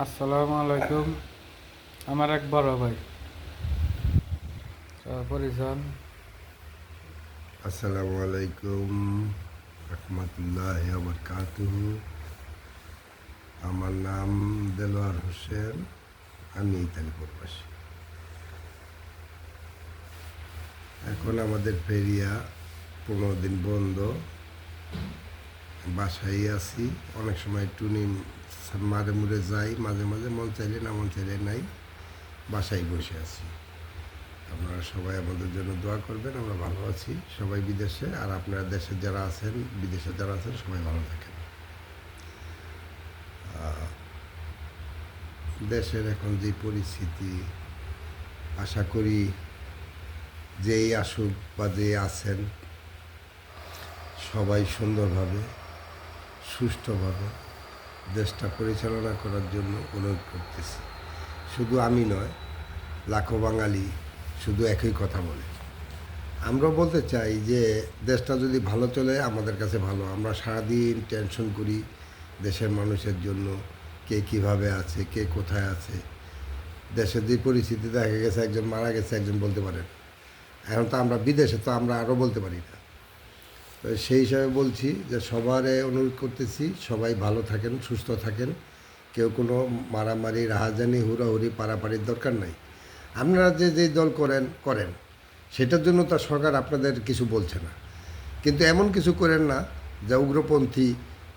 আসসালামু আলাইকুম। আমার এক বড় ভাই পরিজন। আসসালামু আলাইকুম রহমতুল্লাহ বরকাতুহু। আমার নাম দেলোয়ার হোসেন, আমি ইতালি প্রবাসী। এখন আমাদের ফেরিয়া 15 দিন বন্ধ, বাসায় আছি। অনেক সময় টুনি মাঝে মুড়ে যাই, মাঝে মাঝে মন চাইলে না মন চাইলে নাই, বাসায় বসে আছি। আপনারা সবাই আমাদের জন্য দোয়া করবেন, আমরা ভালো আছি সবাই বিদেশে, আর আপনারা দেশে যারা আছেন বিদেশে যারা আছেন সবাই ভালো থাকেন। দেশের এখন যে পরিস্থিতি, আশা করি যেই আসুক বা যে আছেন সবাই সুন্দরভাবে সুষ্ঠুভাবে দেশটা পরিচালনা করার জন্য অনুরোধ করতেছি। শুধু আমি নয়, লাখো বাঙালি শুধু একই কথা বলে। আমরাও বলতে চাই যে দেশটা যদি ভালো চলে আমাদের কাছে ভালো। আমরা সারাদিন টেনশন করি দেশের মানুষের জন্য, কে কীভাবে আছে, কে কোথায় আছে। দেশের যে পরিস্থিতি দেখা গেছে, একজন মারা গেছে একজন বলতে পারেন, এখন তো আমরা বিদেশে, তো আমরা আরও বলতে পারি না। তো সেই হিসাবে বলছি যে সবারে অনুরোধ করতেছি সবাই ভালো থাকেন, সুস্থ থাকেন। কেউ কোনো মারামারি রাহাজানি হুড়াহুড়ি পারাপারির দরকার নাই। আপনারা যে যেই দল করেন করেন, সেটার জন্য তো সরকার আপনাদের কিছু বলছে না, কিন্তু এমন কিছু করেন না যে উগ্রপন্থী,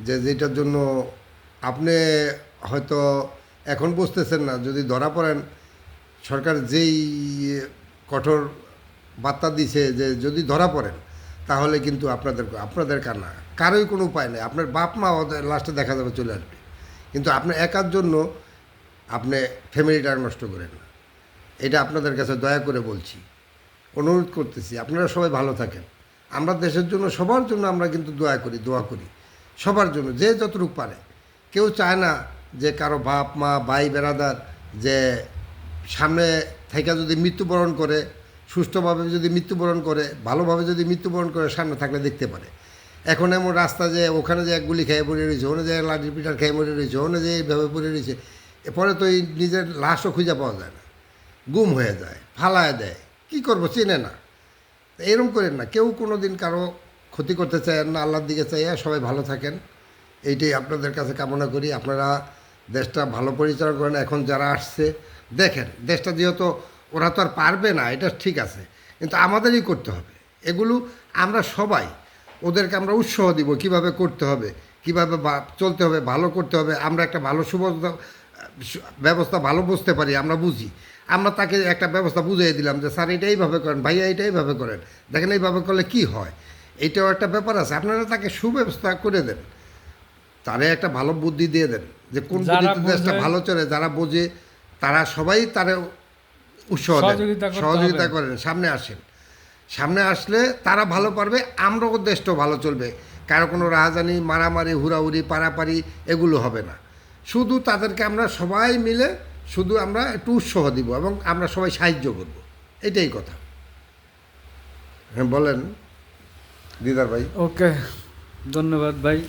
যে যেটার জন্য আপনি হয়তো এখন বুঝতেছেন না, যদি ধরা পড়েন সরকার যেই কঠোর বার্তা দিছে যে যদি ধরা পড়েন তাহলে কিন্তু আপনাদের কান্না কারোই কোনো উপায় নেই। আপনার বাপ মা লাস্টে দেখা যাবে চলে আসবে, কিন্তু আপনার একার জন্য আপনি ফ্যামিলিটা নষ্ট করেন না। এটা আপনাদের কাছে দয়া করে বলছি, অনুরোধ করতেছি আপনারা সবাই ভালো থাকেন। আমরা দেশের জন্য সবার জন্য আমরা কিন্তু দোয়া করি সবার জন্য, যে যতটুকু পারে। কেউ চায় না যে কারো বাপ মা ভাই বেড়াদার যে সামনে থেকে যদি মৃত্যুবরণ করে, সুষ্ঠুভাবে যদি মৃত্যুবরণ করে, ভালোভাবে যদি মৃত্যুবরণ করে সামনে থাকলে দেখতে পারে। এখন এমন রাস্তা যে ওখানে যে এক গুলি খেয়ে পড়ে রয়েছে, ওখানে যে লাঠি পিঠার খেয়ে মরে রয়েছে, ওখানে যে এইভাবে পড়ে রয়েছে, এরপরে তো এই নিজের লাশও খুঁজে পাওয়া যায় না, গুম হয়ে যায়, ফালায় দেয়, কি করবো, চেনে না। এরকম করেন না, কেউ কোনো দিন কারো ক্ষতি করতে চান না, আল্লাহর দিকে চাইয়া সবাই ভালো থাকেন, এইটাই আপনাদের কাছে কামনা করি। আপনারা দেশটা ভালো পরিচালনা করেন। এখন যারা আসছে দেখেন, দেশটা যেহেতু ওরা তো আর পারবে না, এটা ঠিক আছে, কিন্তু আমাদেরই করতে হবে এগুলো। আমরা সবাই ওদেরকে আমরা উৎসাহ দিব কীভাবে করতে হবে, কীভাবে চলতে হবে, ভালো করতে হবে। আমরা একটা ভালো ব্যবস্থা ভালো বুঝতে পারি, আমরা বুঝি। আমরা তাকে একটা ব্যবস্থা বুঝিয়ে দিলাম যে স্যার এটা এইভাবে করেন, ভাইয়া এটা এইভাবে করেন, দেখেন এইভাবে করলে কি হয়। এইটাও একটা ব্যাপার আছে, আপনারা তাকে সুব্যবস্থা করে দেন, তারে একটা ভালো বুদ্ধি দিয়ে দেন যে কোন বুদ্ধিতে দেশটা ভালো চলে। যারা বোঝে তারা সবাই তারা উৎসাহ দেন, সহযোগিতা করেন, সামনে আসেন। সামনে আসলে তারা ভালো পারবে, আমরাও দেশটাও ভালো চলবে। কারো কোনো রাহাজানি মারামারি হুড়াহুড়ি পারাপারি এগুলো হবে না। শুধু তাদেরকে আমরা সবাই মিলে শুধু আমরা একটু উৎসাহ দিব এবং আমরা সবাই সাহায্য করব, এটাই কথা। হ্যাঁ বলেন দিদার ভাই। ওকে, ধন্যবাদ ভাই।